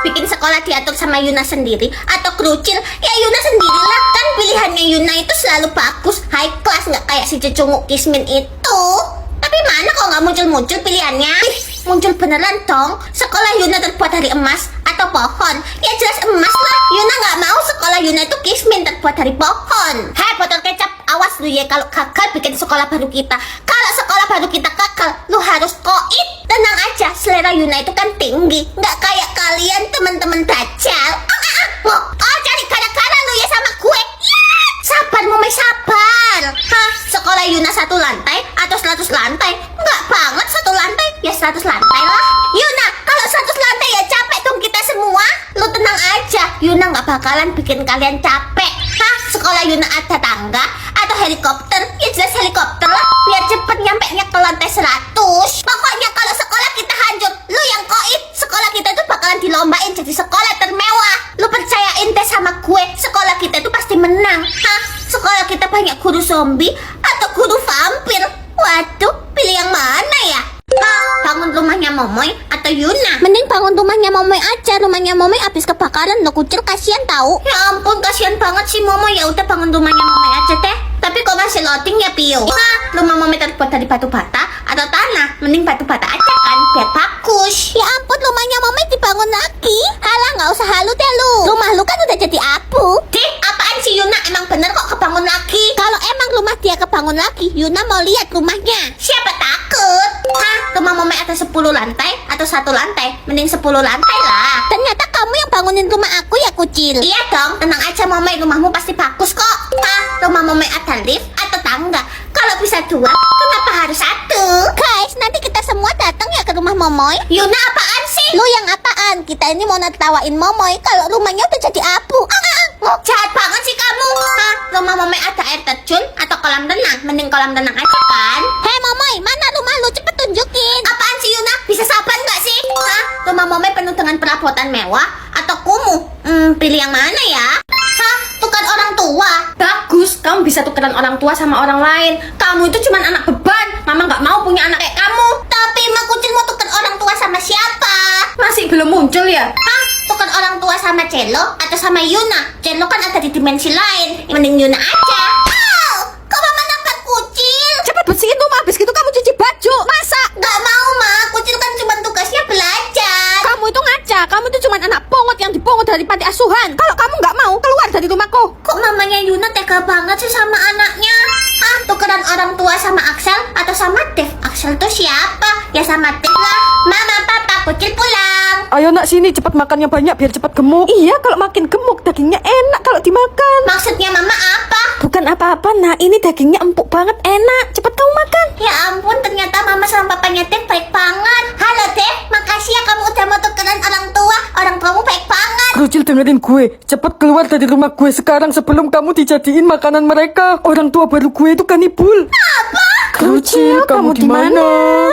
bikin sekolah diatur sama Yuna sendiri atau kerucil? Ya Yuna sendirilah, kan pilihannya Yuna itu selalu bagus, high class, nggak kayak si cecunguk Kismin itu. Tapi mana kok nggak muncul-muncul pilihannya? Muncul beneran dong. Sekolah Yuna terbuat dari emas atau pohon? Ya jelas emas lah. Yuna nggak mau sekolah Yuna itu Kismin terbuat dari pohon. Hei botol kecap, awas lu ya kalau gagal bikin sekolah baru kita. Kalau sekolah baru kita gagal, lu harus koit. Tenang aja, selera Yuna itu kan tinggi, nggak kayak kalian teman-teman dajjal. Oh cari gara-gara lu ya sama gue. Ya, sabar Momai, sabar. Hah, sekolah Yuna 1 lantai atau 100 lantai? Nggak banget 1 lantai, ya 100 lantai lah. Yuna, kalau 100 lantai ya capek dong kita semua. Lu tenang aja, Yuna nggak bakalan bikin kalian capek. Hah, sekolah Yuna ada tangga atau helikopter? Ya jelas helikopter lah, biar cepet nyampenya ke lantai 100. Pokoknya kalau sekolah kita hancur, lu yang koit. Sekolah kita tuh bakalan dilombain jadi sekolah termewah. Lu percayain deh sama gue, sekolah kita tuh pasti menang. Hah, sekolah kita banyak guru zombie atau guru vampir? Waduh, pilih yang mana ya? Hah, bangun rumahnya Momoy atau Yuna? Mending bangun rumahnya Momoy aja. Rumahnya Momoy habis kebakaran lo, kucil, kasihan tahu. Ya ampun, kasihan banget sih Momoy. Ya udah bangun rumahnya Momoy aja deh. Tapi kok masih loading ya Pio? Hah, rumah Momoy terbuat dari batu bata atau tanah? Mending batu bata aja kan, biar bagus. Ya ampun, rumahnya Momoy dibangun lagi. Halah, nggak usah halu deh lu. Rumah lu kan udah jadi abu. Dih, apaan sih Yuna? Emang bener kok kebangun lagi? Kalau emang rumah dia kebangun lagi, Yuna mau lihat rumahnya. Siapa takut? Hah, rumah Momoy ada 10 lantai atau 1 lantai? Mending 10 lantai lah. Ternyata kamu yang bangunin rumah aku ya kucil. Iya dong, tenang aja Momoy, rumahmu pasti bagus kok. Hah, rumah Momoy ada lift atau tangga? Kalau bisa 2, kenapa harus 1? Guys, nanti kita semua datang ya ke rumah Momoy. Yuna, apaan sih? Lu yang apaan? Kita ini mau netawain Momoy kalau rumahnya udah jadi abu. Jahat banget sih kamu. Hah, rumah Momoy ada air terjun atau kolam renang? Mending kolam renang aja kan? Hei Momoy, mana rumah lu? Cepet tunjukin. Apaan sih Yuna? Bisa sabar nggak sih? Hah, rumah Momoy penuh dengan perabotan mewah atau kumuh? Pilih yang mana ya? Hah, tukar orang tua. Bagus, kamu bisa tukeran orang tua sama orang lain. Kamu itu cuma anak beban. Mama nggak mau punya anak kayak kamu. Tapi Mak Kucil mau tukar orang tua sama siapa? Masih belum muncul ya? Hah, tukar orang tua sama Cello atau sama Yuna? Cello kan ada di dimensi lain. Mending Yuna aja. Kok Mama nampak Kucil? Cepat bersihin rumah, habis gitu kamu cuci baju. Masa? Nggak mau Mak, Kucil kan cuma tugasnya belajar. Kamu itu ngaca, kamu itu cuma anak pungut yang dipungut dari panti asuhan. Kalau kamu nggak mau, keluar dari rumahku. Kok mamanya Yuna tega banget sih sama anaknya? Ah, tukeran orang tua sama Axel atau sama Dev? Axel tuh siapa? Ya sama Dev lah. Mama, Papa, Kucil pulang. Ayo nak sini, cepat makannya banyak biar cepat gemuk. Iya, kalau makin gemuk dagingnya enak kalau dimakan. Maksudnya Mama apa? Bukan apa-apa, nah ini dagingnya empuk banget, enak. Cepat kamu makan. Ya ampun, ternyata Mama sama Papanya Dev baik banget. Halo Dev, makasih ya kamu udah mau tukeran orang tua. Orang tuamu baik banget. Kerucil, dengerin gue. Cepat keluar dari rumah gue sekarang sebelum kamu dijadiin makanan mereka. Orang tua baru gue itu kanibul. Apa? Kerucil, kamu di mana?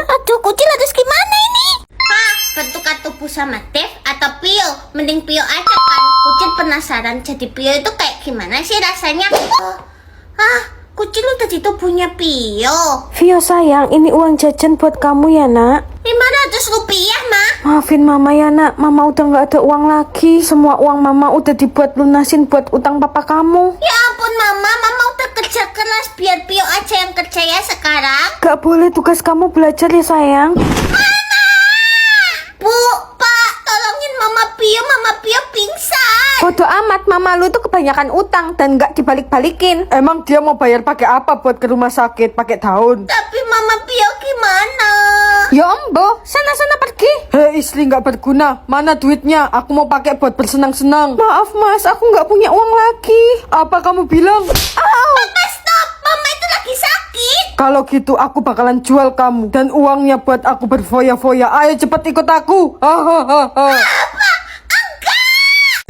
Aduh, Kucil harus gimana ini? Hah, bertukar tubuh sama Dev atau Pio? Mending Pio aja kan. Kucil penasaran jadi Pio itu kayak gimana sih rasanya. Kucil udah di tubuhnya Pio. Vio sayang, ini uang jajan buat kamu ya nak. 500 rupiah, Ma. Maafin mama ya nak, mama udah gak ada uang lagi. Semua uang mama udah dibuat lunasin buat utang papa kamu. Ya ampun Mama, Mama udah kerja keras. Biar Pio aja yang kerja ya sekarang. Gak boleh, tugas kamu belajar ya sayang. Bu, Pak, tolongin Mama Pio pingsan. Bodoh amat, mama lu itu kebanyakan utang dan gak dibalik-balikin. Emang dia mau bayar pakai apa buat ke rumah sakit? Pakai daun? Tapi Mama Pio gimana? Ya ombo, sana-sana pergi. Hei istri gak berguna, mana duitnya? Aku mau pakai buat bersenang-senang. Maaf mas, aku gak punya uang lagi. Apa kamu bilang? Papa stop, Mama itu lagi sakit. Kalau gitu aku bakalan jual kamu dan uangnya buat aku berfoya-foya. Ayo cepet ikut aku.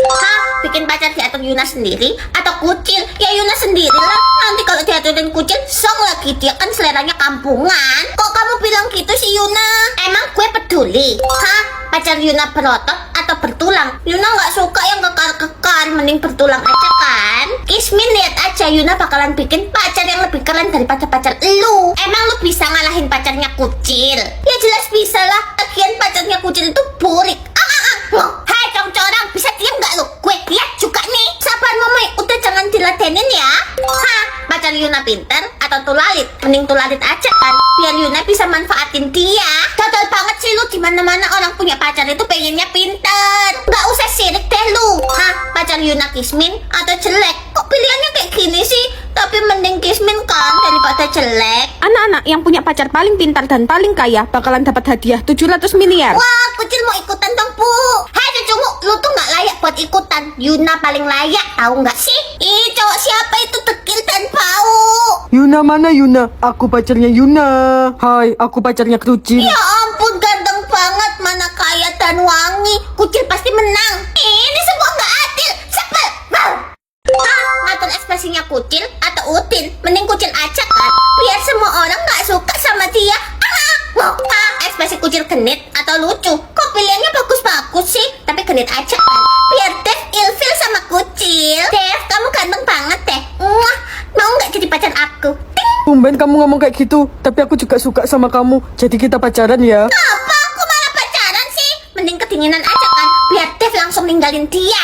Hah, bikin pacar diatur Yuna sendiri atau Kucil? Ya Yuna sendiri lah. Nanti kalau diaturin Kucil, song lagi. Dia kan seleranya kampungan. Kok kamu bilang gitu sih Yuna? Emang gue peduli? Hah, pacar Yuna berotot atau bertulang? Yuna nggak suka yang kekar-kekar. Mending bertulang aja kan? Kismin, lihat aja Yuna bakalan bikin pacar yang lebih keren daripada pacar lu. Emang lu bisa ngalahin pacarnya Kucil? Ya jelas bisa lah. Lagian pacarnya Kucil itu burik. Hei, absenin ya. Hah, pacar Yuna pinter atau Tulalit? Mending Tulalit aja kan, biar Yuna bisa manfaatin dia. Total banget sih lu, dimana-mana orang punya pacar itu pengennya pinter. Gak usah sirik deh lu. Hah, pacar Yuna Kismin atau jelek? Kok pilihannya kayak gini sih? Tapi mending Kismin kan daripada jelek. Anak-anak yang punya pacar paling pintar dan paling kaya bakalan dapat hadiah 700 miliar. Wah, kucil mau ikutan dong, Bu. Hai, cucungmu, lu tuh gak layak buat ikutan. Yuna paling layak, tahu nggak sih? Ih, cowok siapa itu dekil dan bau? Yuna mana Yuna? Aku pacarnya Yuna. Hai, aku pacarnya Krucil. Ya ampun, ganteng banget, mana kaya dan wangi. Kucil pasti menang. Ini semua nggak adil. Sebel. Bau. Ngatur ekspresinya kucil atau Utin? Mending kucil aja kan, biar semua orang nggak suka sama dia. Ekspresi kucil genit atau lucu? Kok pilihannya bagus-bagus sih? Tapi genit aja kan, biar Dev ilfil sama kucil. Dev, kamu ganteng banget deh. Muah. Mau nggak jadi pacar aku? Ting. Tumben kamu ngomong kayak gitu, tapi aku juga suka sama kamu. Jadi kita pacaran ya. Apa? Aku malah pacaran sih? Mending kedinginan aja kan, biar Dev langsung ninggalin dia.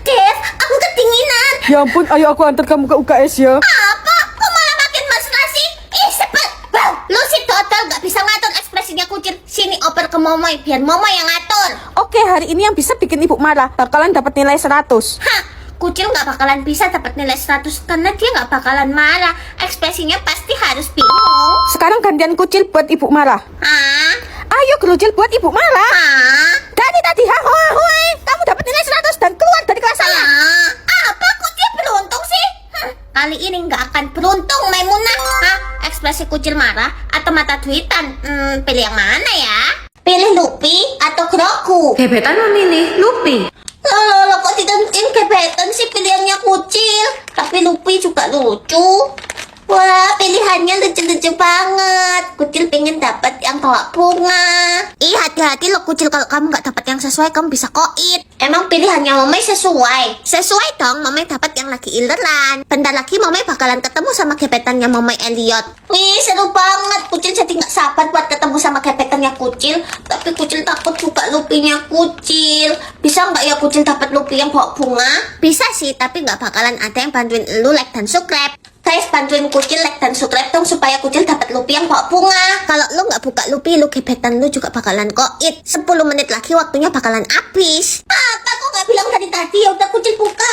Dev, aku kedinginan. Ya ampun, ayo aku antar kamu ke UKS ya. Apa? Kok malah makin mesra sih? Ih, sebel. Bau. Lu si total gak bisa ngatur ekspresinya kucil. Sini oper ke Momoy, biar Momoy yang ngatur. Oke, hari ini yang bisa bikin ibu marah bakalan dapat nilai 100. Hah, kucil gak bakalan bisa dapat nilai 100 karena dia gak bakalan marah. Ekspresinya pasti harus bingung. Sekarang gantian kucil buat ibu marah. Hah? Ayo Krucil buat ibu marah. Hah? Dari tadi hahoy, kamu dapat nilai 100 dan keluar dari kelas saya. Apa kucil beruntung sih? Kali ini nggak akan beruntung, Maimunah. Hah? Ekspresi kucil marah atau mata duitan? Pilih yang mana ya? Pilih Luffy atau Grogu? Gebetan memilih Luffy. Loh, kok ditentuin gebetan sih pilihannya kucil? Tapi Luffy juga lucu. Wah, pilihannya lucu-lucu banget. Kucil pengen dapat yang bawa bunga. Ih, hati-hati lo kucil, kalau kamu nggak dapat yang sesuai, kamu bisa koit. Emang pilihannya Momai sesuai? Sesuai dong, Momai dapat yang lagi ileran. Bentar lagi Momai bakalan ketemu sama gebetannya Momai Elliot. Wih, seru banget. Kucil jadi nggak sabar buat ketemu sama gebetannya kucil. Tapi kucil takut juga Luffy-nya kucil. Bisa nggak ya kucil dapat Luffy yang bawa bunga? Bisa sih, tapi nggak bakalan ada yang bantuin lu like dan subscribe. Guys, bantuin kucil like dan subscribe dong supaya kucil dapat Luffy yang bawa bunga. Kalau lu nggak buka Luffy, lu gebetan lu juga bakalan koit. 10 menit lagi waktunya bakalan habis. Apa kok nggak bilang dari tadi? Ya udah kucil buka.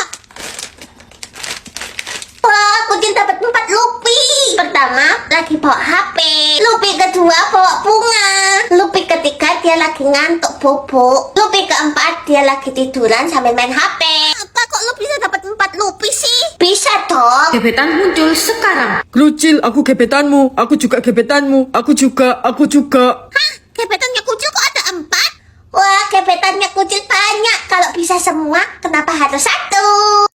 Wah, kucil dapat 4 Luffy. Pertama lagi bawa HP. Luffy kedua bawa bunga. Luffy ketiga dia lagi ngantuk bobo. Luffy keempat dia lagi tiduran sambil main HP. Apa kok lu bisa dapat 4 Luffy sih? Bisa dong. Gebetan muncul sekarang. Krucil, aku gebetanmu. Aku juga gebetanmu. Aku juga. Hah? Gebetannya kucil kok ada 4? Wah, gebetannya kucil banyak. Kalau bisa semua, kenapa harus 1?